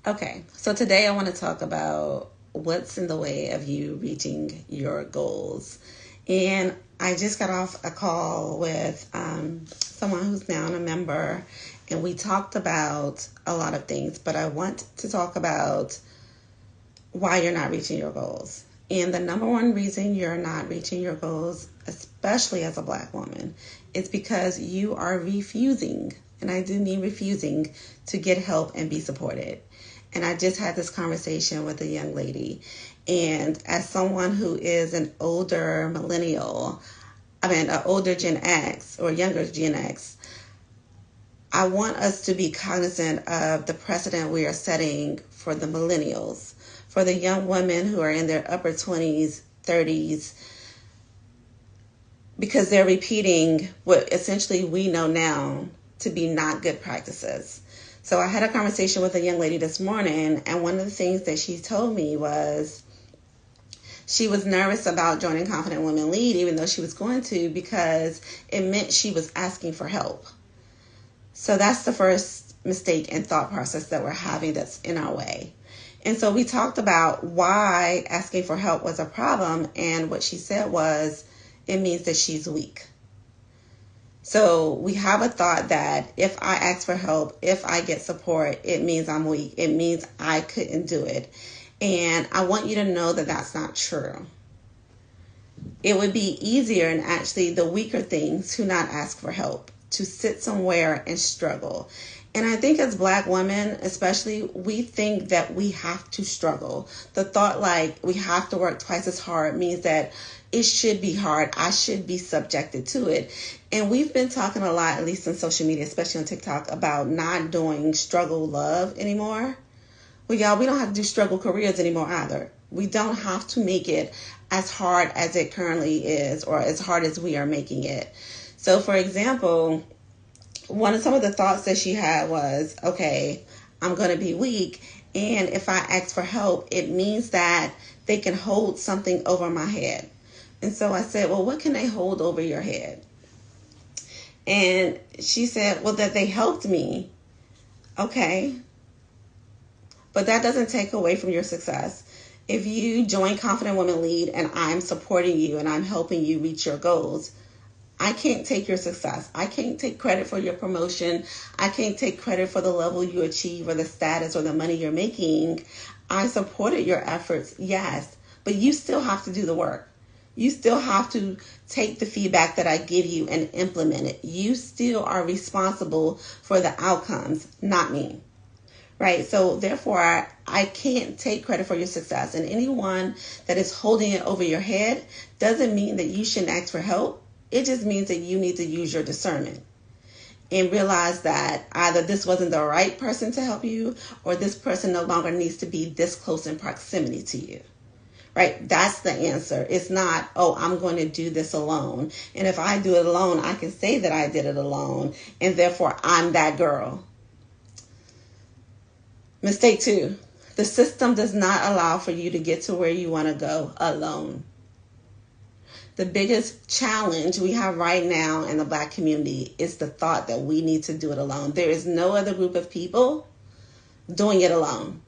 Okay, so today I want to talk about what's in the way of you reaching your goals. And I just got off a call with someone who's now a member, and we talked about a lot of things, but I want to talk about why you're not reaching your goals. And the number one reason you're not reaching your goals, especially as a Black woman, is because you are refusing, and I do mean refusing, to get help and be supported. And I just had this conversation with a young lady. And as someone who is an older millennial, an older Gen X or younger Gen X, I want us to be cognizant of the precedent we are setting for the millennials, for the young women who are in their upper 20s, 30s, because they're repeating what essentially we know now to be not good practices. So I had a conversation with a young lady this morning, and one of the things that she told me was she was nervous about joining Confident Women Lead, even though she was going to, because it meant she was asking for help. So that's the first mistake and thought process that we're having that's in our way. And so we talked about why asking for help was a problem, and what she said was it means that she's weak. So we have a thought that if I ask for help, if I get support, it means I'm weak. It means I couldn't do it. And I want you to know that that's not true. It would be easier, and actually the weaker thing, to not ask for help, to sit somewhere and struggle. And I think as Black women, especially, we think that we have to struggle. The thought like we have to work twice as hard means that it should be hard. I should be subjected to it. And we've been talking a lot, at least on social media, especially on TikTok, about not doing struggle love anymore. Well, y'all, we don't have to do struggle careers anymore either. We don't have to make it as hard as it currently is, or as hard as we are making it. So, for example, some of the thoughts that she had was, okay, I'm going to be weak, and if I ask for help, it means that they can hold something over my head. And so I said, well, what can they hold over your head? And she said, well, that they helped me. Okay. But that doesn't take away from your success. If you join Confident Women Lead and I'm supporting you and I'm helping you reach your goals, I can't take your success. I can't take credit for your promotion. I can't take credit for the level you achieve or the status or the money you're making. I supported your efforts, yes, but you still have to do the work. You still have to take the feedback that I give you and implement it. You still are responsible for the outcomes, not me. Right? So therefore, I can't take credit for your success. And anyone that is holding it over your head doesn't mean that you shouldn't ask for help. It just means that you need to use your discernment and realize that either this wasn't the right person to help you, or this person no longer needs to be this close in proximity to you. Right? That's the answer. It's not, oh, I'm going to do this alone. And if I do it alone, I can say that I did it alone, and therefore I'm that girl. Mistake 2, the system does not allow for you to get to where you want to go alone. The biggest challenge we have right now in the Black community is the thought that we need to do it alone. There is no other group of people doing it alone.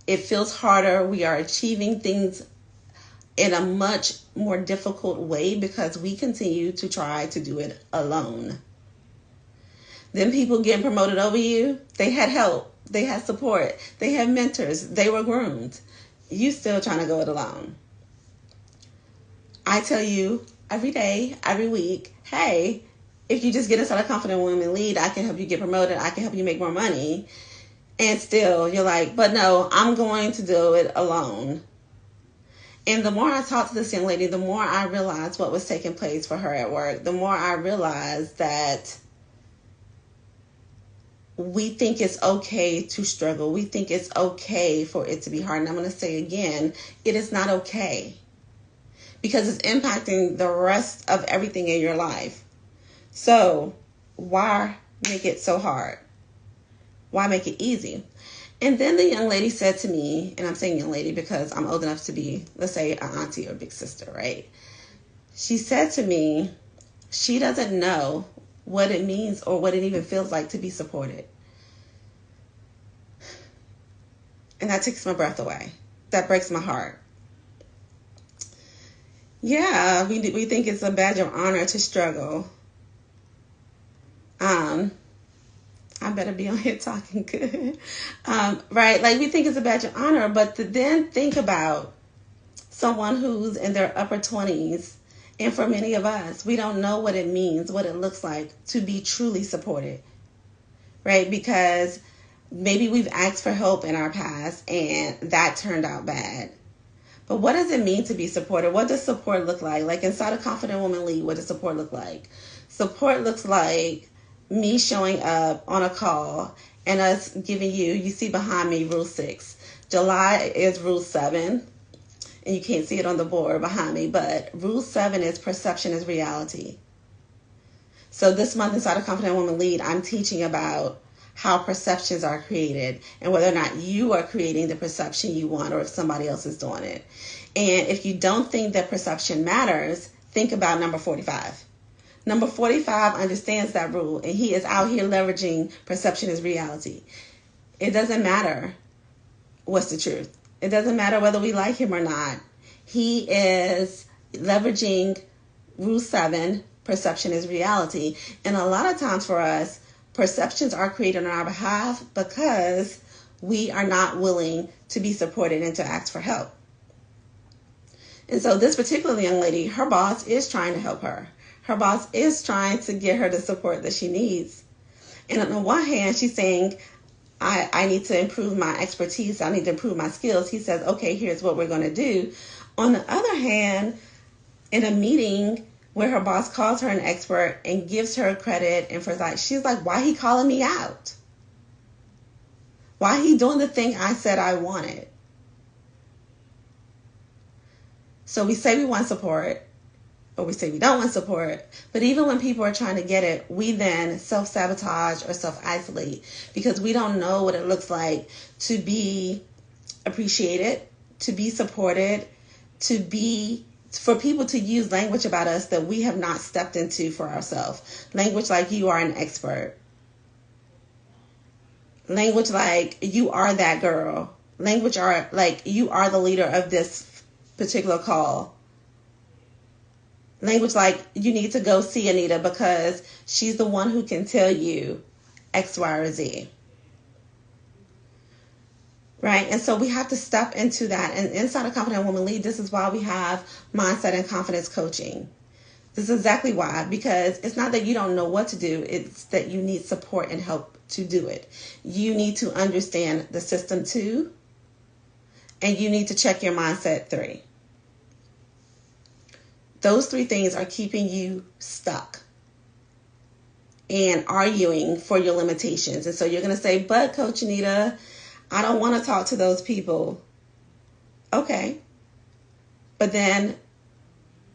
It feels harder. We are achieving things in a much more difficult way because we continue to try to do it alone. Then people getting promoted over you, they had help, they had support, they had mentors, they were groomed. You still trying to go it alone. I tell you every day, every week, hey, if you just get inside a Confident Women Lead, I can help you get promoted, I can help you make more money. And still you're like, but no, I'm going to do it alone. And the more I talked to this young lady, the more I realized what was taking place for her at work. The more I realized that we think it's okay to struggle. We think it's okay for it to be hard. And I'm going to say again, it is not okay, because it's impacting the rest of everything in your life. So why make it so hard? Why make it easy? And then the young lady said to me, and I'm saying young lady because I'm old enough to be, let's say, an auntie or big sister, right? She said to me, she doesn't know what it means or what it even feels like to be supported. And that takes my breath away. That breaks my heart. Yeah, we think it's a badge of honor to struggle. I better be on here talking good. Right? Like, we think it's a badge of honor, but to then think about someone who's in their upper 20s, and for many of us, we don't know what it means, what it looks like to be truly supported, right? Because maybe we've asked for help in our past and that turned out bad. But what does it mean to be supported? What does support look like? Like, inside a Confident Woman Lead, what does support look like? Support looks like me showing up on a call and us giving you see behind me, Rule 6. July is Rule 7. And you can't see it on the board behind me, but Rule 7 is perception is reality. So this month inside a Confident Woman Lead, I'm teaching about how perceptions are created and whether or not you are creating the perception you want or if somebody else is doing it. And if you don't think that perception matters, think about number 45. Number 45 understands that rule, and he is out here leveraging perception is reality. It doesn't matter what's the truth. It doesn't matter whether we like him or not. He is leveraging Rule 7, perception is reality. And a lot of times for us, perceptions are created on our behalf because we are not willing to be supported and to ask for help. And so this particular young lady, her boss is trying to help her. Her boss is trying to get her the support that she needs. And on the one hand, she's saying, I need to improve my expertise. I need to improve my skills. He says, okay, here's what we're going to do. On the other hand, in a meeting where her boss calls her an expert and gives her credit, and for like, she's like, why he calling me out? Why he doing the thing I said I wanted? So we say we want support, or we say we don't want support, but even when people are trying to get it, we then self-sabotage or self-isolate because we don't know what it looks like to be appreciated, to be supported, for people to use language about us that we have not stepped into for ourselves. Language like you are an expert. Language like you are that girl. Language like you are the leader of this particular call. Language like you need to go see Anita because she's the one who can tell you X, Y, or Z. Right? And so we have to step into that. And inside a Confident Woman Lead, this is why we have mindset and confidence coaching. This is exactly why. Because it's not that you don't know what to do. It's that you need support and help to do it. You need to understand the system 2. And you need to check your mindset 3. Those 3 things are keeping you stuck and arguing for your limitations. And so you're going to say, but Coach Anita, I don't want to talk to those people. Okay. But then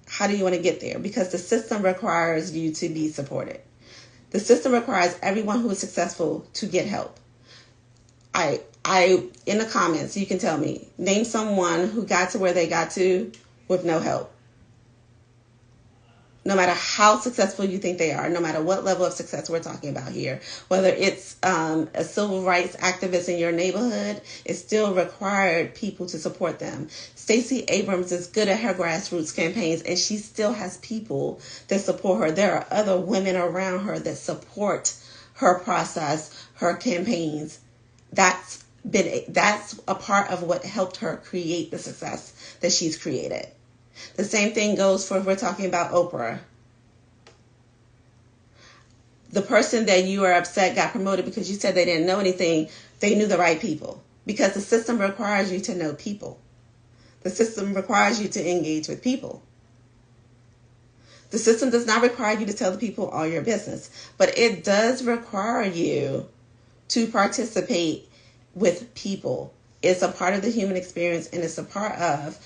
how do you want to get there? Because the system requires you to be supported. The system requires everyone who is successful to get help. I in the comments, you can tell me, name someone who got to where they got to with no help. No matter how successful you think they are, no matter what level of success we're talking about here, whether it's a civil rights activist in your neighborhood, it still required people to support them. Stacey Abrams is good at her grassroots campaigns, and she still has people that support her. There are other women around her that support her process, her campaigns. That's a part of what helped her create the success that she's created. The same thing goes for if we're talking about Oprah. The person that you are upset got promoted because you said they didn't know anything, they knew the right people. Because the system requires you to know people. The system requires you to engage with people. The system does not require you to tell the people all your business, but it does require you to participate with people. It's a part of the human experience, and it's a part of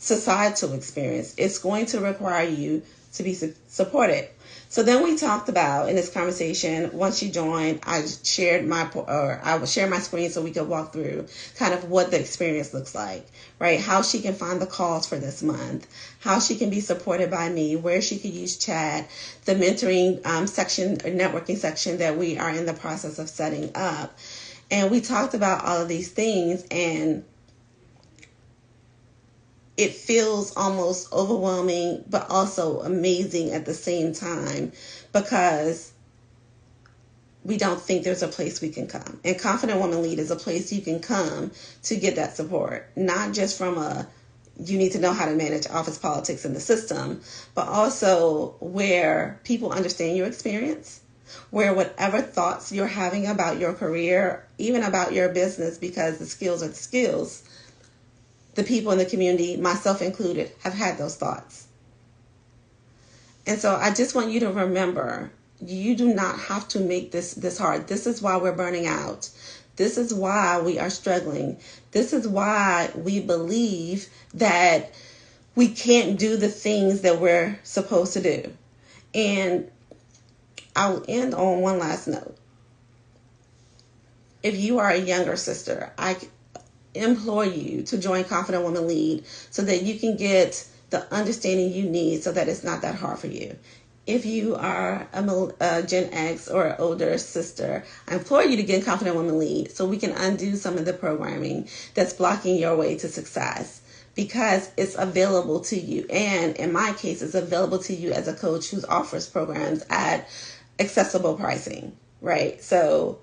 societal experience. It's going to require you to be supported. So then we talked about in this conversation, once you joined, I will share my screen so we could walk through kind of what the experience looks like, right? How she can find the calls for this month, how she can be supported by me, where she could use chat, the mentoring section or networking section that we are in the process of setting up. And we talked about all of these things, and it feels almost overwhelming, but also amazing at the same time, because we don't think there's a place we can come. And Confident Woman Lead is a place you can come to get that support, not just from you need to know how to manage office politics in the system, but also where people understand your experience, where whatever thoughts you're having about your career, even about your business, because the skills are the skills, the people in the community, myself included, have had those thoughts. And so I just want you to remember, you do not have to make this hard. This is why we're burning out. This is why we are struggling. This is why we believe that we can't do the things that we're supposed to do. And I'll end on one last note. If you are a younger sister, I implore you to join Confident Woman Lead so that you can get the understanding you need so that it's not that hard for you. If you are a Gen X or an older sister, I implore you to get Confident Woman Lead so we can undo some of the programming that's blocking your way to success, because it's available to you. And in my case, it's available to you as a coach who offers programs at accessible pricing, right? So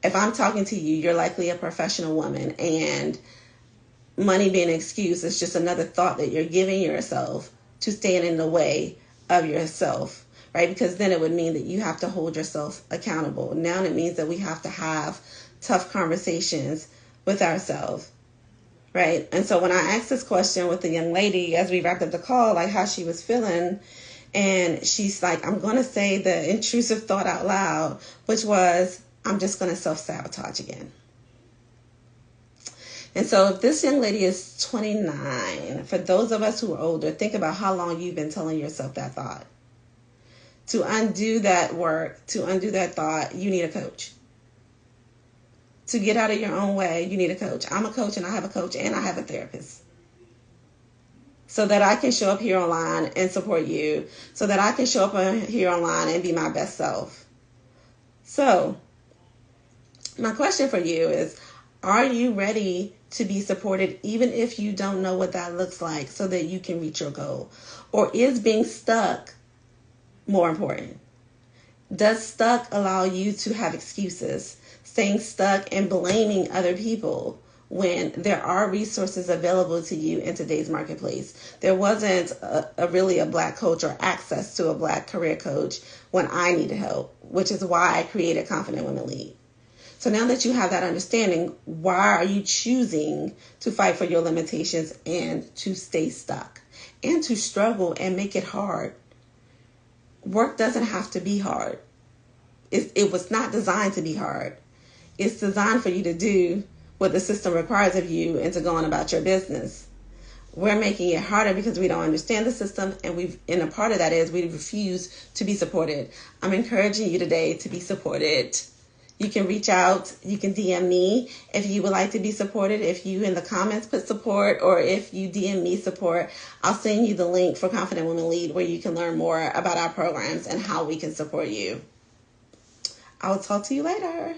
if I'm talking to you, you're likely a professional woman, and money being an excuse is just another thought that you're giving yourself to stand in the way of yourself, right? Because then it would mean that you have to hold yourself accountable. Now it means that we have to have tough conversations with ourselves, right? And so when I asked this question with the young lady as we wrapped up the call, like how she was feeling, and she's like, I'm going to say the intrusive thought out loud, which was, I'm just going to self-sabotage again. And so if this young lady is 29, for those of us who are older, think about how long you've been telling yourself that thought. To undo that work, to undo that thought, you need a coach. To get out of your own way, you need a coach. I'm a coach, and I have a coach, and I have a therapist. So that I can show up here online and support you. So that I can show up here online and be my best self. So my question for you is, are you ready to be supported even if you don't know what that looks like so that you can reach your goal? Or is being stuck more important? Does stuck allow you to have excuses, staying stuck and blaming other people when there are resources available to you in today's marketplace? There wasn't really a Black coach or access to a Black career coach when I needed help, which is why I created Confident Women Lead. So now that you have that understanding, why are you choosing to fight for your limitations and to stay stuck and to struggle and make it hard? Work doesn't have to be hard. It was not designed to be hard. It's designed for you to do what the system requires of you and to go on about your business. We're making it harder because we don't understand the system, and a part of that is we refuse to be supported. I'm encouraging you today to be supported. You can reach out, you can DM me if you would like to be supported. If you in the comments put support, or if you DM me support, I'll send you the link for Confident Women Lead where you can learn more about our programs and how we can support you. I will talk to you later.